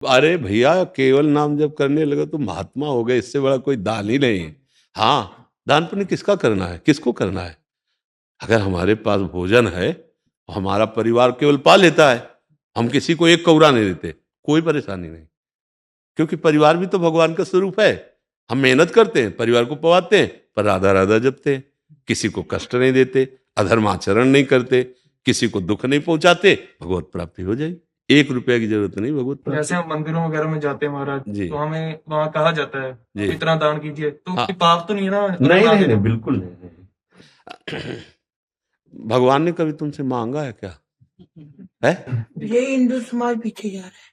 अरे भैया, केवल नाम जप करने लगे तो महात्मा हो गए, इससे बड़ा कोई दान ही नहीं है। हाँ, दान पुण्य किसका करना है, किसको करना है? अगर हमारे पास भोजन है, हमारा परिवार केवल पा लेता है, हम किसी को एक कौरा नहीं देते, कोई परेशानी नहीं। क्योंकि परिवार भी तो भगवान का स्वरूप है। हम मेहनत करते हैं, परिवार को पवाते हैं, पर राधा राधा जपते हैं। किसी को कष्ट नहीं देते, अधर्माचरण नहीं करते, किसी को दुख नहीं पहुंचाते, भगवत प्राप्ति हो जाएगी। 1 रुपया की जरूरत नहीं, भगवत प्राप्ति। जैसे हम मंदिरों वगैरह में जाते हैं महाराज, जी तो हमें वहां कहा जाता है जी। इतना दान कीजिए, तो हाँ, कोई पाप तो नहीं है ना अगर नहीं ना नहीं दे नहीं, तो? बिल्कुल नहीं, नहीं। भगवान ने कभी तुमसे मांगा है क्या? है? ये हिंदू समाज पीछे जा रहा है।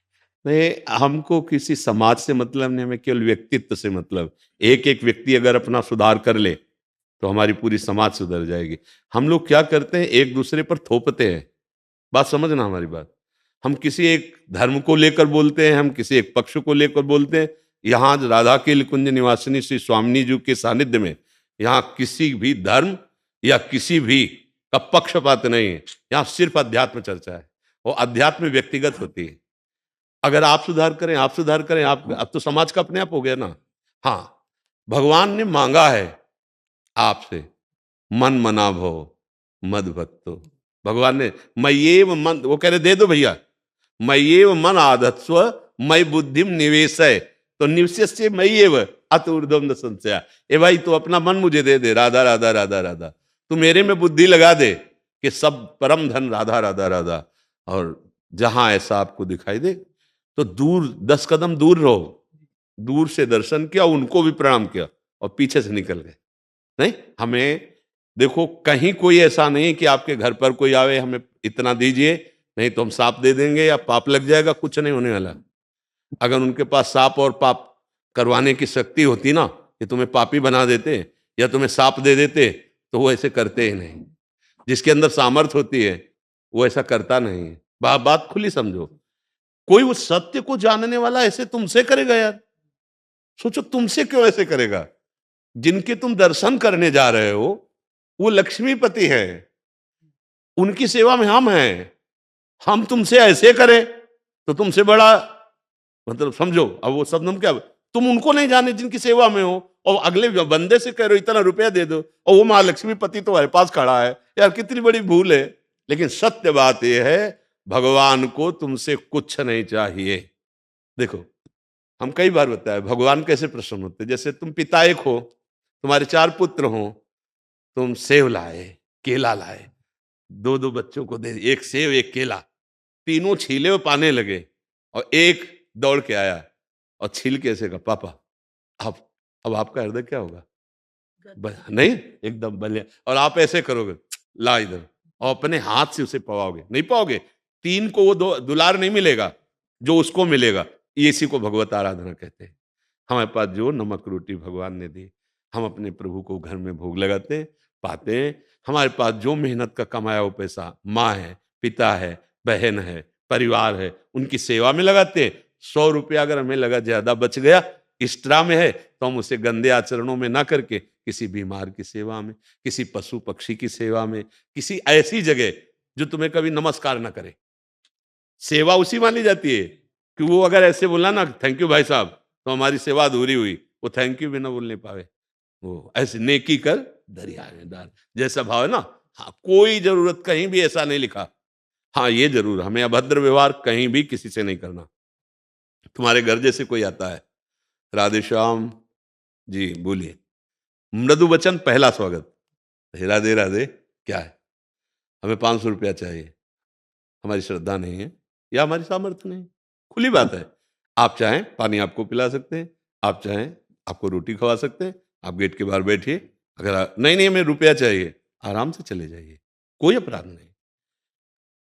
नहीं, हमको किसी समाज से मतलब नहीं, हमें केवल व्यक्तित्व से मतलब। एक एक व्यक्ति अगर अपना सुधार कर ले तो हमारी पूरी समाज सुधर जाएगी। हम लोग क्या करते हैं, एक दूसरे पर थोपते हैं। बात समझना हमारी बात। हम किसी एक धर्म को लेकर बोलते हैं, हम किसी एक पक्ष को लेकर बोलते हैं। यहाँ राधा के कुंज निवासिनी श्री स्वामिनी जी के सानिध्य में यहाँ किसी भी धर्म या किसी भी का पक्षपात नहीं है। यहाँ सिर्फ अध्यात्म चर्चा है, और अध्यात्म व्यक्तिगत होती है। अगर आप सुधार करें, आप सुधार करें, आप अब तो समाज का अपने आप हो गया ना। हाँ, भगवान ने मांगा है आपसे, मन मना भो मद भक्तो। भगवान ने मय्येव मन, वो कह रहे दे दो भैया, मय्येव मन आधत्स्व मय बुद्धिम निवेशय, तो निवेश्य मय्येव अत ऊर्ध्वम न संशया। ए भाई, तू अपना मन मुझे दे दे, राधा राधा राधा राधा, तू मेरे में बुद्धि लगा दे कि सब परम धन राधा राधा राधा। और जहां ऐसा आपको दिखाई दे तो दूर 10 कदम दूर रहो। दूर से दर्शन किया, उनको भी प्रणाम किया और पीछे से निकल गए। नहीं, हमें देखो, कहीं कोई ऐसा नहीं कि आपके घर पर कोई आवे हमें इतना दीजिए, नहीं तो हम सांप दे देंगे या पाप लग जाएगा, कुछ नहीं होने वाला। अगर उनके पास सांप और पाप करवाने की शक्ति होती ना, कि तुम्हें पापी बना देते या तुम्हें सांप दे देते, तो वो ऐसे करते ही नहीं। जिसके अंदर सामर्थ होती है वो ऐसा करता नहीं है। बात खुली समझो। कोई उस सत्य को जानने वाला ऐसे तुमसे करेगा यार? सोचो, तुमसे क्यों ऐसे करेगा? जिनके तुम दर्शन करने जा रहे हो वो लक्ष्मीपति है, उनकी सेवा में हम हैं। हम तुमसे ऐसे करें तो तुमसे बड़ा, मतलब समझो, अब वो शब्द हम क्या, तुम उनको नहीं जाने जिनकी सेवा में हो, और अगले बंदे से कह रहे हो इतना रुपया दे दो, और वो महालक्ष्मी पति तुम्हारे पास खड़ा है। यार कितनी बड़ी भूल है। लेकिन सत्य बात यह है, भगवान को तुमसे कुछ नहीं चाहिए। देखो, हम कई बार बताया भगवान कैसे प्रसन्न होते। जैसे तुम पिता एक हो, तुम्हारे 4 पुत्र हो, तुम सेव लाए, केला लाए, दो दो बच्चों को दे, एक सेव एक केला, तीनों छीले हुए पाने लगे, और एक दौड़ के आया और छील के ऐसे कहा पापा। अब आपका हृदय क्या होगा? नहीं, एकदम बलिया। और आप ऐसे करोगे, ला इधर, और अपने हाथ से उसे पवाओगे, नहीं पाओगे। तीन को वो दुलार नहीं मिलेगा जो उसको मिलेगा। इसी को भगवत आराधना कहते हैं। हमारे पास जो नमक रोटी भगवान ने दी, हम अपने प्रभु को घर में भोग लगाते हैं, पाते हैं। हमारे पास जो मेहनत का कमाया वो पैसा माँ है, पिता है, बहन है, परिवार है, उनकी सेवा में लगाते हैं। 100 रुपया अगर हमें लगा ज्यादा बच गया, एक्स्ट्रा में है, तो हम उसे गंदे आचरणों में ना करके किसी बीमार की सेवा में, किसी पशु पक्षी की सेवा में, किसी ऐसी जगह जो तुम्हें कभी नमस्कार ना करे, सेवा उसी मानी जाती है। कि वो अगर ऐसे बोला ना थैंक यू भाई साहब, तो हमारी सेवा अधूरी हुई। वो थैंक यू भी ना बोलने पावे। वो ऐसे नेकी कर दरिया में डाल जैसा भाव है ना। हाँ, कोई जरूरत कहीं भी ऐसा नहीं लिखा। हाँ, ये जरूर, हमें अभद्र व्यवहार कहीं भी किसी से नहीं करना। तुम्हारे घर जैसे कोई आता है, राधे श्याम जी बोलिए, मृदु वचन पहला स्वागत, राधे राधे, क्या है, हमें 500 रुपया चाहिए, हमारी श्रद्धा नहीं है या हमारी सामर्थ्य नहीं, खुली बात है। आप चाहें पानी आपको पिला सकते हैं, आप चाहें आपको रोटी खवा सकते हैं, आप गेट के बाहर बैठिए। अगर नहीं नहीं हमें रुपया चाहिए, आराम से चले जाइए, कोई अपराध नहीं।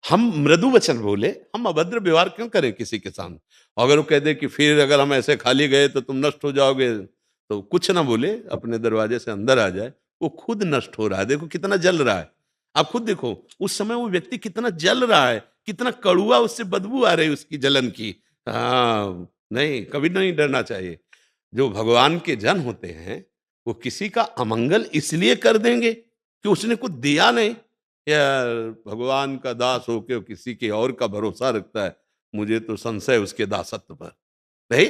हम मृदु वचन बोले, हम अभद्र व्यवहार क्यों करें किसी के सामने? अगर वो कह दे कि फिर अगर हम ऐसे खाली गए तो तुम नष्ट हो जाओगे, तो कुछ ना बोले, अपने दरवाजे से अंदर आ जाए। वो खुद नष्ट हो रहा है, देखो कितना जल रहा है। आप खुद देखो उस समय वो व्यक्ति कितना जल रहा है, कितना कड़ुआ उससे बदबू आ रही है उसकी जलन की। हाँ, नहीं, कभी नहीं डरना चाहिए। जो भगवान के जन होते हैं वो किसी का अमंगल इसलिए कर देंगे कि उसने कुछ दिया नहीं। यार, भगवान का दास होके किसी के और का भरोसा रखता है, मुझे तो संशय उसके दासत्व पर। नहीं,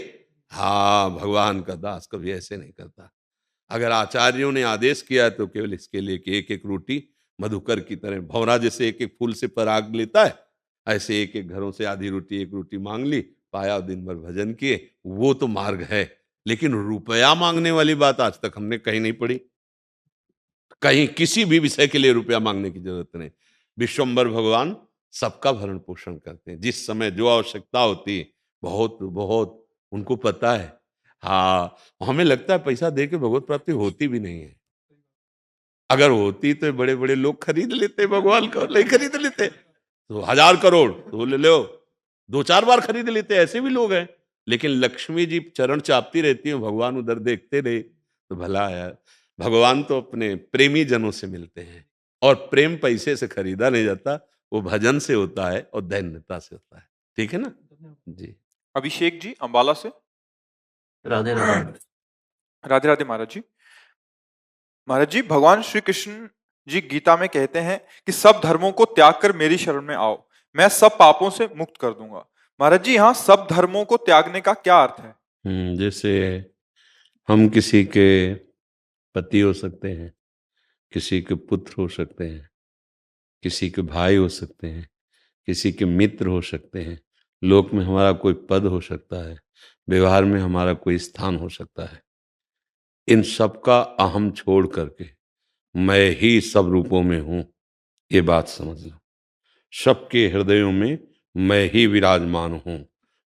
हाँ, भगवान का दास कभी ऐसे नहीं करता। अगर आचार्यों ने आदेश किया तो केवल इसके लिए कि एक एक रोटी मधुकर की तरह, भंवरा जैसे एक एक फूल से पराग लेता है, ऐसे एक एक घरों से आधी रोटी एक रोटी मांग ली, पाया, दिन भर भजन किए, वो तो मार्ग है। लेकिन रुपया मांगने वाली बात आज तक हमने कहीं नहीं पढ़ी। कहीं किसी भी विषय के लिए रुपया मांगने की जरूरत नहीं। विश्वम्भर भगवान सबका भरण पोषण करते हैं, जिस समय जो आवश्यकता होती है, बहुत बहुत उनको पता है। हाँ, हमें लगता है पैसा दे के भगवत प्राप्ति होती भी नहीं है। अगर होती तो बड़े बड़े लोग खरीद लेते भगवान को, नहीं खरीद लेते तो 1000 करोड़ तो ले लो, 2-4 बार खरीद लेते, ऐसे भी लोग हैं। लेकिन लक्ष्मी जी चरण चापती रहती है, भगवान उधर देखते रहे तो भला यार, भगवान तो अपने प्रेमी जनों से मिलते हैं, और प्रेम पैसे से खरीदा नहीं जाता, वो भजन से होता है और दैन्यता से होता है। ठीक है ना जी। अभिषेक जी अंबाला से। राधे राधे। राधे राधे महाराज जी। महाराज जी, भगवान श्री कृष्ण जी गीता में कहते हैं कि सब धर्मों को त्याग कर मेरी शरण में आओ, मैं सब पापों से मुक्त कर दूंगा। महाराज जी, यहाँ सब धर्मों को त्यागने का क्या अर्थ है? जैसे हम किसी के पति हो सकते हैं, किसी के पुत्र हो सकते हैं, किसी के भाई हो सकते हैं, किसी के मित्र हो सकते हैं, लोक में हमारा कोई पद हो सकता है, व्यवहार में हमारा कोई स्थान हो सकता है। इन सब का अहम छोड़ करके मैं ही सब रूपों में हूं, ये बात समझ लो। सबके हृदयों में मैं ही विराजमान हूं।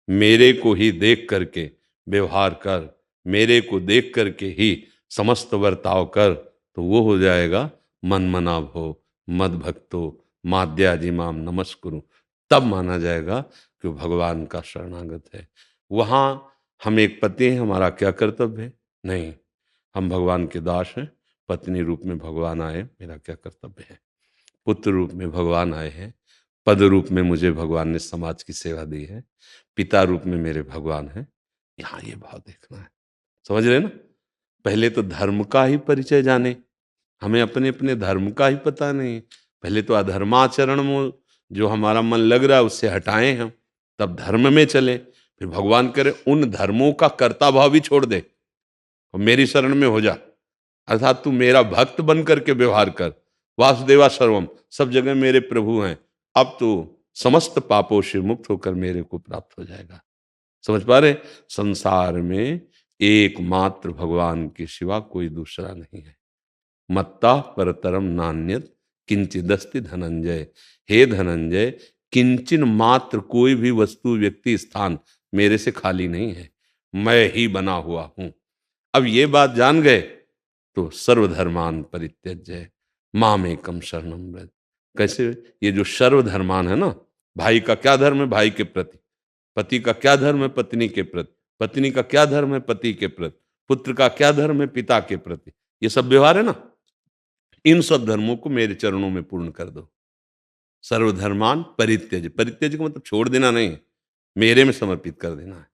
मेरे को ही देख करके व्यवहार कर, मेरे को देख करके ही समस्त बर्ताव कर, तो वो हो जाएगा मन मना भो मद भक्तो माद्याजी माम नमस्कुरु। तब माना जाएगा कि भगवान का शरणागत है। वहां हम एक पति हैं, हमारा क्या कर्तव्य है? नहीं, हम भगवान के दास हैं। पत्नी रूप में भगवान आए, मेरा क्या कर्तव्य है? पुत्र रूप में भगवान आए हैं, पद रूप में मुझे भगवान ने समाज की सेवा दी है, पिता रूप में मेरे भगवान हैं। यहाँ ये भाव देखना है, समझ रहे ना? पहले तो धर्म का ही परिचय जाने, हमें अपने अपने धर्म का ही पता नहीं। पहले तो अधर्माचरण में जो हमारा मन लग रहा है उससे हटाएं हम, तब धर्म में चले। फिर भगवान करे उन धर्मों का कर्ता भाव भी छोड़ दे और मेरी शरण में हो जा, अर्थात तू मेरा भक्त बन करके व्यवहार कर। वासुदेवा सर्वम, सब जगह मेरे प्रभु हैं, अब तो समस्त पापों से मुक्त होकर मेरे को प्राप्त हो जाएगा। समझ पा रहे? संसार में एकमात्र भगवान के सिवा कोई दूसरा नहीं है। मत्ता परतरम नान्यत किंचिदस्ति धनंजय। हे धनंजय, किंचन मात्र कोई भी वस्तु व्यक्ति स्थान मेरे से खाली नहीं है, मैं ही बना हुआ हूं। अब ये बात जान गए तो सर्वधर्मान परित्यज्य मामेकम शरणम व्रज। कैसे? ये जो सर्वधर्मान है ना, भाई का क्या धर्म है भाई के प्रति, पति का क्या धर्म है पत्नी के प्रति, पत्नी का क्या धर्म है पति के प्रति, पुत्र का क्या धर्म है पिता के प्रति, ये सब व्यवहार है ना, इन सब धर्मों को मेरे चरणों में पूर्ण कर दो। सर्वधर्मान परित्यज, परित्यज का मतलब छोड़ देना नहीं, मेरे में समर्पित कर देना है।